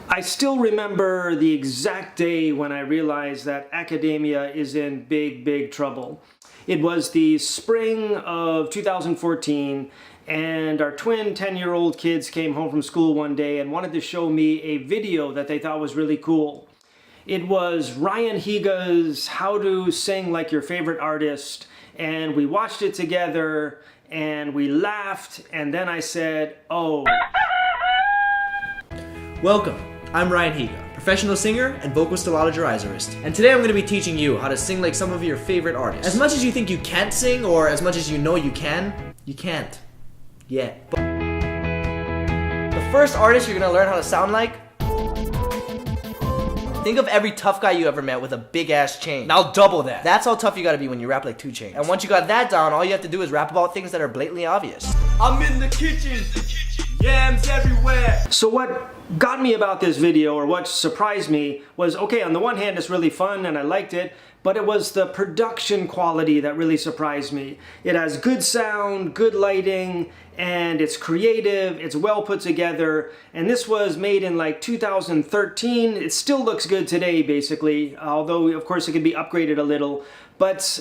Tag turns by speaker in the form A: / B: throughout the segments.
A: I still remember the exact day when I realized that academia is in big, big trouble. It was the spring of 2014, and our twin 10-year-old kids came home from school one day and wanted to show me a video that they thought was really cool. It was Ryan Higa's How to Sing Like Your Favorite Artist, and we watched it together and we laughed, and then I said, oh.
B: Welcome, I'm Ryan Higa, professional singer and vocal stellatorizerist, and today I'm going to be teaching you how to sing like some of your favorite artists. As much as you think you can't sing, or as much as you know you can't. Yet. The first artist you're going to learn how to sound like, think of every tough guy you ever met with a big ass chain. Now double that. That's how tough you gotta be when you rap like 2 Chainz. And once you got that down, all you have to do is rap about things that are blatantly obvious. I'm in the kitchen, yams everywhere.
A: So what got me about this video, or what surprised me, was okay, on the one hand it's really fun and I liked it, but it was the production quality that really surprised me. It has good sound, good lighting, and it's creative, it's well put together, and this was made in like 2013. It still looks good today, basically, although of course it could be upgraded a little. But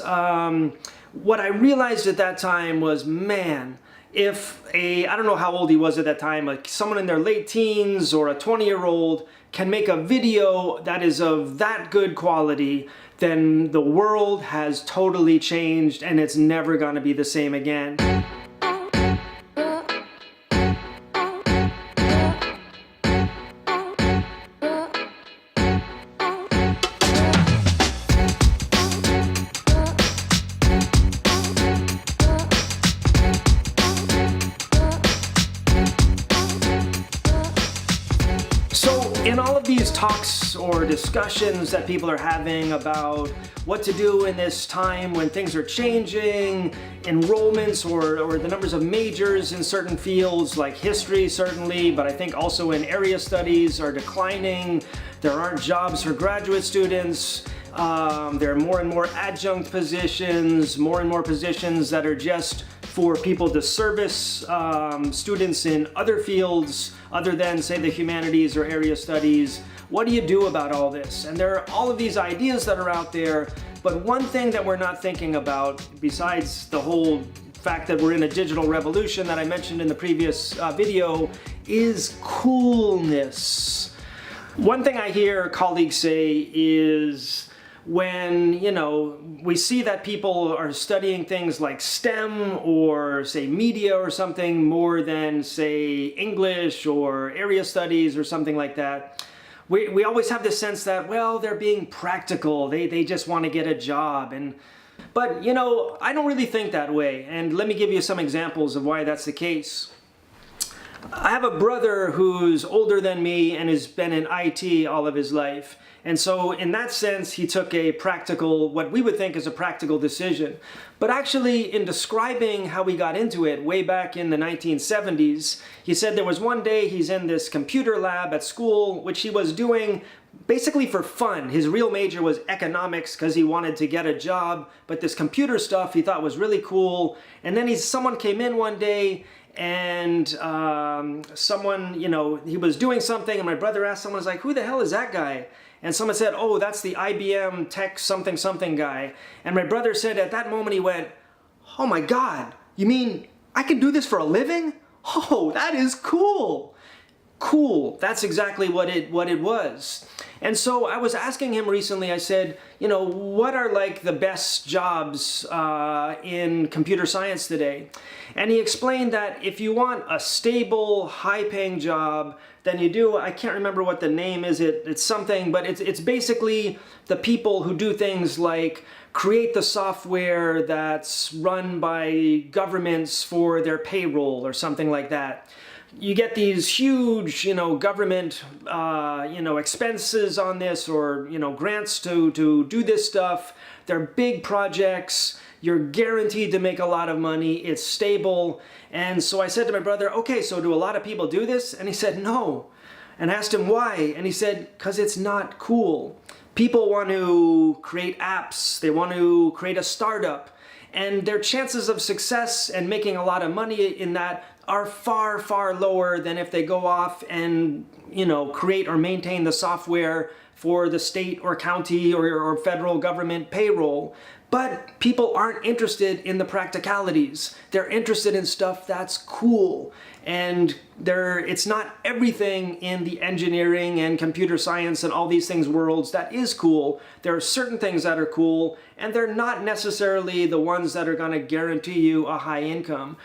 A: what I realized at that time was, man, if I don't know how old he was at that time, like someone in their late teens or a 20-year-old can make a video that is of that good quality, then the world has totally changed and it's never gonna be the same again. In all of these talks or discussions that people are having about what to do in this time when things are changing, enrollments or the numbers of majors in certain fields like history certainly, but I think also in area studies are declining. There aren't jobs for graduate students. There are more and more adjunct positions, more and more positions that are just for people to service students in other fields other than, say, the humanities or area studies. What do you do about all this? And there are all of these ideas that are out there, but one thing that we're not thinking about, besides the whole fact that we're in a digital revolution that I mentioned in the previous video, is coolness. One thing I hear colleagues say is, when, you know, we see that people are studying things like STEM or, say, media or something more than, say, English or area studies or something like that, we always have this sense that, well, they're being practical, they just want to get a job. But, you know, I don't really think that way, and let me give you some examples of why that's the case. I have a brother who's older than me and has been in IT all of his life. And so in that sense, he took a practical, what we would think is a practical decision. But actually, in describing how he got into it way back in the 1970s, he said there was one day he's in this computer lab at school, which he was doing basically for fun. His real major was economics because he wanted to get a job, but this computer stuff he thought was really cool. And then someone came in one day and someone, you know, he was doing something, and my brother asked someone, was like, who the hell is that guy? And someone said, oh, that's the IBM tech something something guy. And my brother said at that moment, he went, oh my God, you mean I can do this for a living? Oh, that is cool. Cool, that's exactly what it was. And so I was asking him recently, I said, you know, what are like the best jobs in computer science today? And he explained that if you want a stable, high-paying job, then you do, I can't remember what the name is, it's something, but it's basically the people who do things like create the software that's run by governments for their payroll or something like that. You get these huge, you know, government, you know, expenses on this, or, you know, grants to do this stuff. They're big projects. You're guaranteed to make a lot of money. It's stable. And so I said to my brother, okay, so do a lot of people do this? And he said, no. And I asked him why. And he said, because it's not cool. People want to create apps. They want to create a startup. And their chances of success and making a lot of money in that are far, far lower than if they go off and, you know, create or maintain the software for the state or county or federal government payroll. But people aren't interested in the practicalities. They're interested in stuff that's cool. And it's not everything in the engineering and computer science and all these things worlds that is cool. There are certain things that are cool, and they're not necessarily the ones that are gonna guarantee you a high income.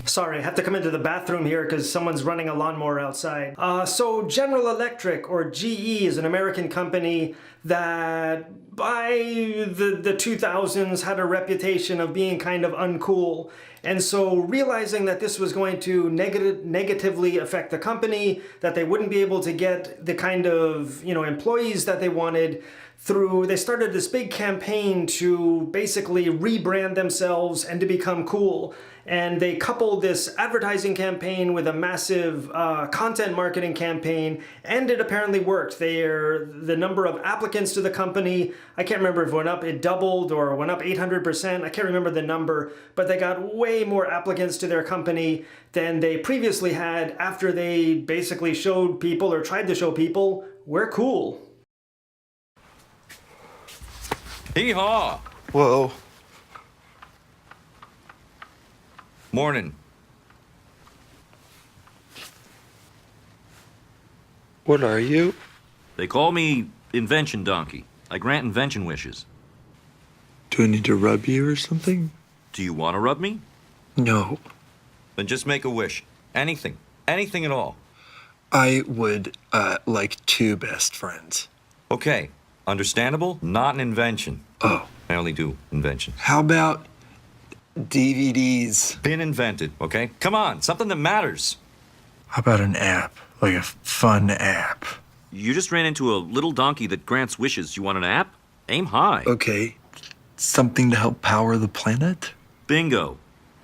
A: Sorry, I have to come into the bathroom here because someone's running a lawnmower outside. So General Electric, or GE, is an American company that by the 2000s had a reputation of being kind of uncool. And so realizing that this was going to negatively affect the company, that they wouldn't be able to get the kind of, you know, employees that they wanted, they started this big campaign to basically rebrand themselves and to become cool. And they coupled this advertising campaign with a massive content marketing campaign, and it apparently worked. The number of applicants to the company, I can't remember if it doubled or went up 800%. I can't remember the number, but they got way more applicants to their company than they previously had after they basically showed people, or tried to show people, we're cool.
C: Hee-haw!
D: Whoa.
C: Morning.
D: What are you?
C: They call me Invention Donkey. I grant invention wishes.
D: Do I need to rub you or something?
C: Do you want to rub me?
D: No.
C: Then just make a wish. Anything. Anything at all.
D: I would like two best friends.
C: Okay. Understandable? Not an invention.
D: Oh.
C: I only do inventions.
D: How about DVDs?
C: Been invented, okay? Come on, something that matters.
D: How about an app? Like a fun app?
C: You just ran into a little donkey that grants wishes. You want an app? Aim high.
D: Okay. Something to help power the planet?
C: Bingo.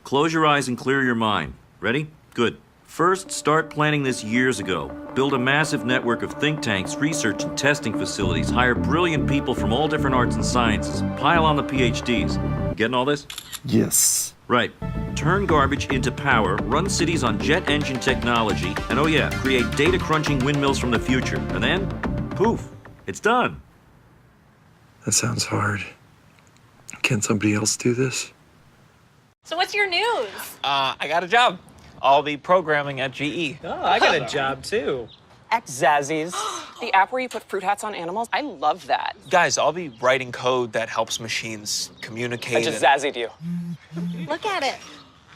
C: Close your eyes and clear your mind. Ready? Good. First, start planning this years ago. Build a massive network of think tanks, research and testing facilities. Hire brilliant people from all different arts and sciences. Pile on the PhDs. Getting all this?
D: Yes.
C: Right. Turn garbage into power, run cities on jet engine technology, and oh yeah, create data crunching windmills from the future. And then, poof, it's done.
D: That sounds hard. Can somebody else do this?
E: So what's your news?
F: I got a job. I'll be programming at GE.
G: Oh, I got a job too.
F: At Zazzies.
H: The app where you put fruit hats on animals? I love that.
F: Guys, I'll be writing code that helps machines communicate.
G: I just Zazzied you.
E: Look at it.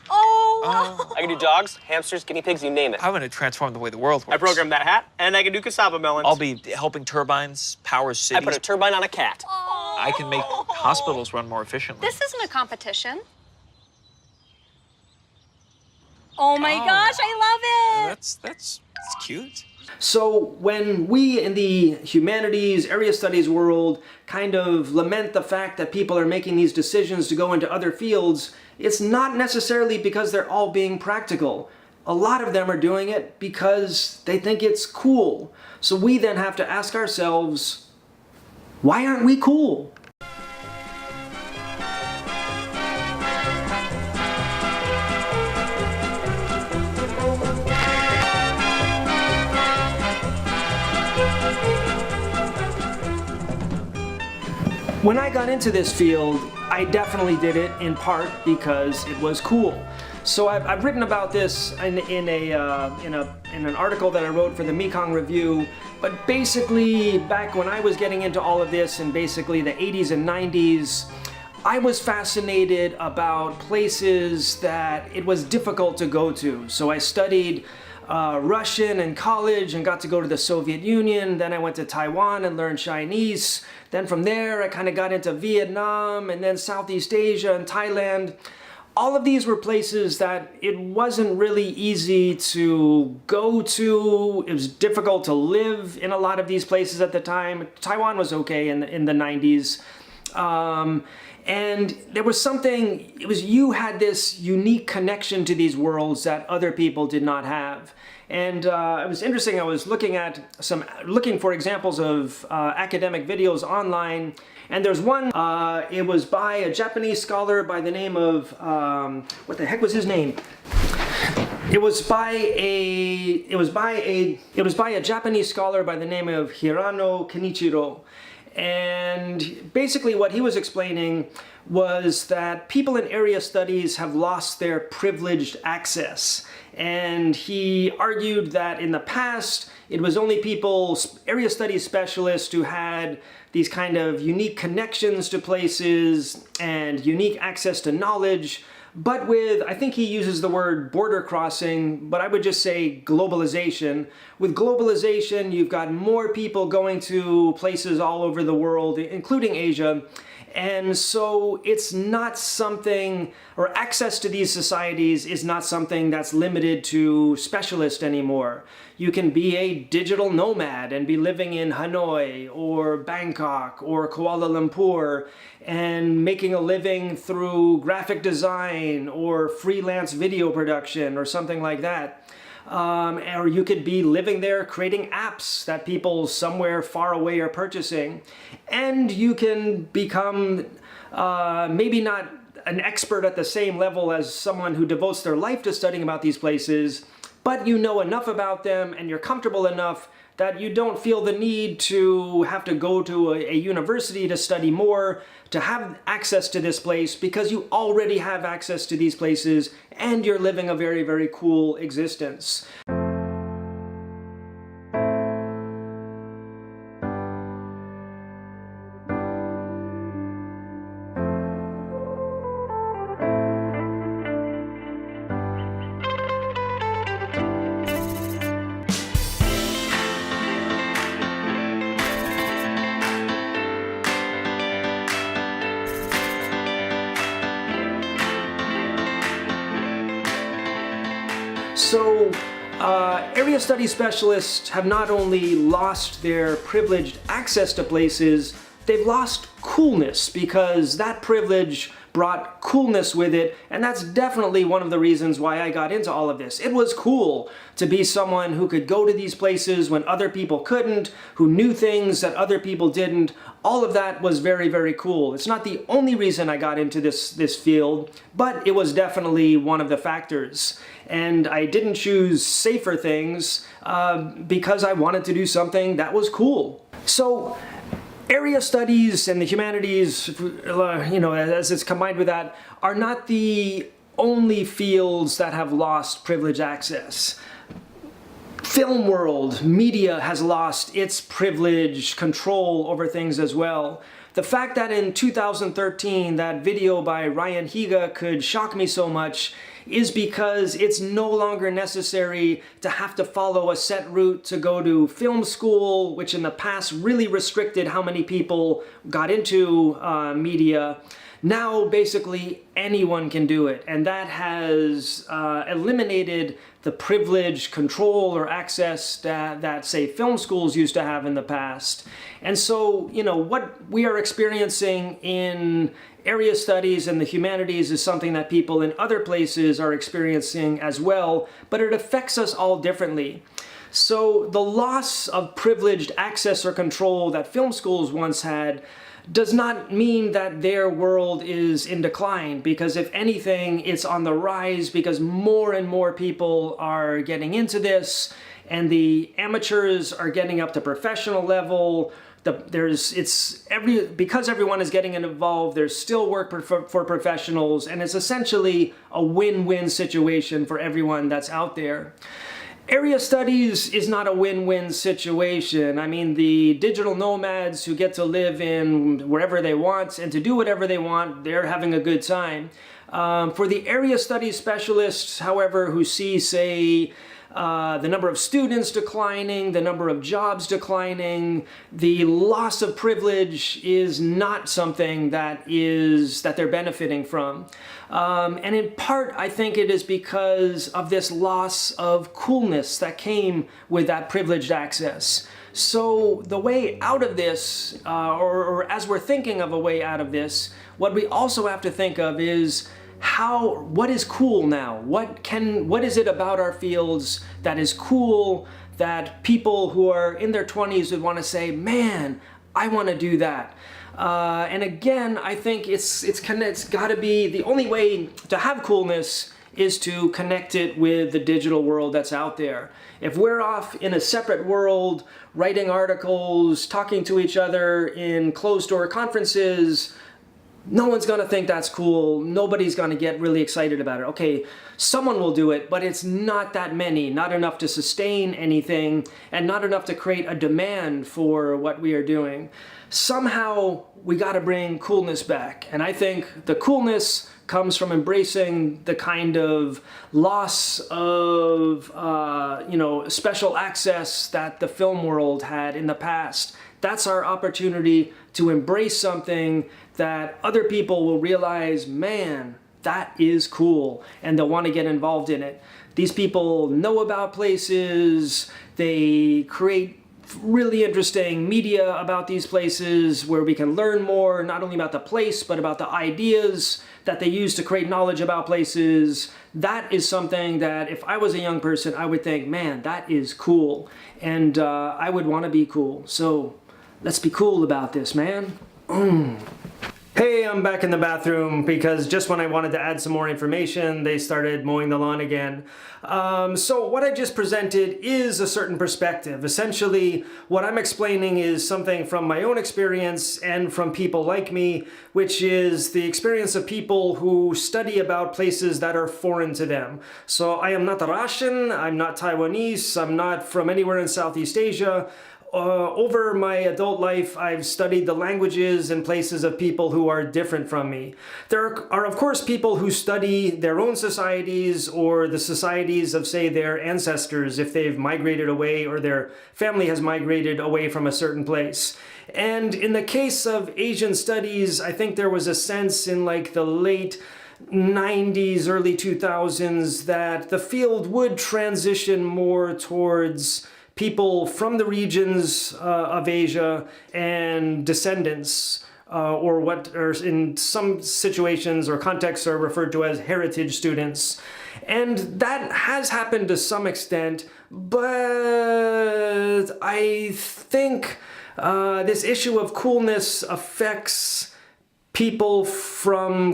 E: Oh!
G: I can do dogs, hamsters, guinea pigs, you name it.
F: I'm gonna transform the way the world works.
G: I programmed that hat, and I can do cassava melons.
F: I'll be helping turbines power
G: I
F: cities.
G: put a turbine on a cat.
F: I can make hospitals run more efficiently.
E: This isn't a competition. Oh my gosh, I love it!
F: That's cute.
A: So when we in the humanities, area studies world kind of lament the fact that people are making these decisions to go into other fields, it's not necessarily because they're all being practical. A lot of them are doing it because they think it's cool. So we then have to ask ourselves, why aren't we cool? When I got into this field, I definitely did it in part because it was cool. So I've written about this in an article that I wrote for the Mekong Review. But basically, back when I was getting into all of this in basically the 80s and 90s, I was fascinated about places that it was difficult to go to. So I studied Russian in college and got to go to the Soviet Union. Then I went to Taiwan and learned Chinese. Then from there, I kind of got into Vietnam and then Southeast Asia and Thailand. All of these were places that it wasn't really easy to go to. It was difficult to live in a lot of these places at the time. Taiwan was okay in the 90s. And there was something, you had this unique connection to these worlds that other people did not have. And it was interesting, I was looking for examples of academic videos online, And there's one, it was by a Japanese scholar by the name of, what the heck was his name? It was by a Japanese scholar by the name of Hirano Kenichiro. And basically what he was explaining was that people in area studies have lost their privileged access. And he argued that in the past, it was only people, area studies specialists, who had these kind of unique connections to places and unique access to knowledge. But with, I think he uses the word border crossing, but I would just say globalization. With globalization, you've got more people going to places all over the world, including Asia. And so it's not something, or access to these societies is not something that's limited to specialists anymore. You can be a digital nomad and be living in Hanoi or Bangkok or Kuala Lumpur and making a living through graphic design or freelance video production or something like that. Or you could be living there creating apps that people somewhere far away are purchasing. And you can become maybe not an expert at the same level as someone who devotes their life to studying about these places, but you know enough about them and you're comfortable enough that you don't feel the need to have to go to a university to study more, to have access to this place, because you already have access to these places and you're living a very, very cool existence. So, area study specialists have not only lost their privileged access to places, they've lost coolness, because that privilege brought coolness with it, and that's definitely one of the reasons why I got into all of this. It was cool to be someone who could go to these places when other people couldn't, who knew things that other people didn't. All of that was very, very cool. It's not the only reason I got into this field, but it was definitely one of the factors. And I didn't choose safer things because I wanted to do something that was cool. So, area studies and the humanities, you know, as it's combined with that, are not the only fields that have lost privileged access. Film world, media has lost its privileged control over things as well. The fact that in 2013 that video by Ryan Higa could shock me so much is because it's no longer necessary to have to follow a set route to go to film school, which in the past really restricted how many people got into media. Now basically anyone can do it, and that has eliminated the privileged control or access that say film schools used to have in the past. And so, you know, what we are experiencing in area studies and the humanities is something that people in other places are experiencing as well, but it affects us all differently. So the loss of privileged access or control that film schools once had does not mean that their world is in decline, because if anything, it's on the rise, because more and more people are getting into this, and the amateurs are getting up to professional level. Because everyone is getting involved, there's still work for professionals, and it's essentially a win-win situation for everyone that's out there. Area studies is not a win-win situation. I mean, the digital nomads who get to live in wherever they want and to do whatever they want, they're having a good time. For the area studies specialists, however, who see, say, the number of students declining, the number of jobs declining, the loss of privilege is not something that they're benefiting from. And in part, I think it is because of this loss of coolness that came with that privileged access. So the way out of this, or as we're thinking of a way out of this, what we also have to think of is what is cool now? What is it about our fields that is cool, that people who are in their 20s would want to say, man, I want to do that. And again, I think it's got to be the only way to have coolness is to connect it with the digital world that's out there. If we're off in a separate world, writing articles, talking to each other in closed-door conferences, no one's gonna think that's cool. Nobody's gonna get really excited about it. Okay, someone will do it, but it's not that many, not enough to sustain anything, and not enough to create a demand for what we are doing. Somehow, we gotta bring coolness back. And I think the coolness comes from embracing the kind of loss of, special access that the film world had in the past. That's our opportunity to embrace something that other people will realize, man, that is cool, and they'll want to get involved in it. These people know about places, they create really interesting media about these places where we can learn more, not only about the place, but about the ideas that they use to create knowledge about places. That is something that if I was a young person, I would think, man, that is cool. And I would want to be cool. So let's be cool about this, man. Hey, I'm back in the bathroom because just when I wanted to add some more information, they started mowing the lawn again. So what I just presented is a certain perspective. Essentially, what I'm explaining is something from my own experience and from people like me, which is the experience of people who study about places that are foreign to them. So I am not Russian, I'm not Taiwanese, I'm not from anywhere in Southeast Asia. Over my adult life, I've studied the languages and places of people who are different from me. There are, of course, people who study their own societies or the societies of, say, their ancestors if they've migrated away or their family has migrated away from a certain place. And in the case of Asian studies, I think there was a sense in like the late 90s, early 2000s that the field would transition more towards people from the regions of Asia and descendants, or what are in some situations or contexts are referred to as heritage students. And that has happened to some extent, but I think this issue of coolness affects people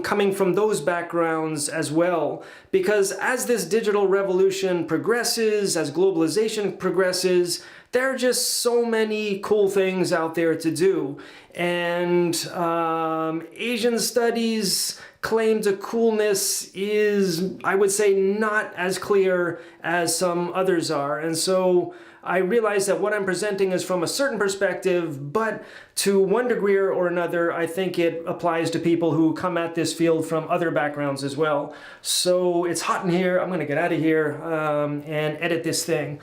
A: coming from those backgrounds as well. Because as this digital revolution progresses, as globalization progresses, there are just so many cool things out there to do. And Asian studies' claim to coolness is, I would say, not as clear as some others are. And so I realize that what I'm presenting is from a certain perspective, but to one degree or another, I think it applies to people who come at this field from other backgrounds as well. So it's hot in here. I'm going to get out of here and edit this thing.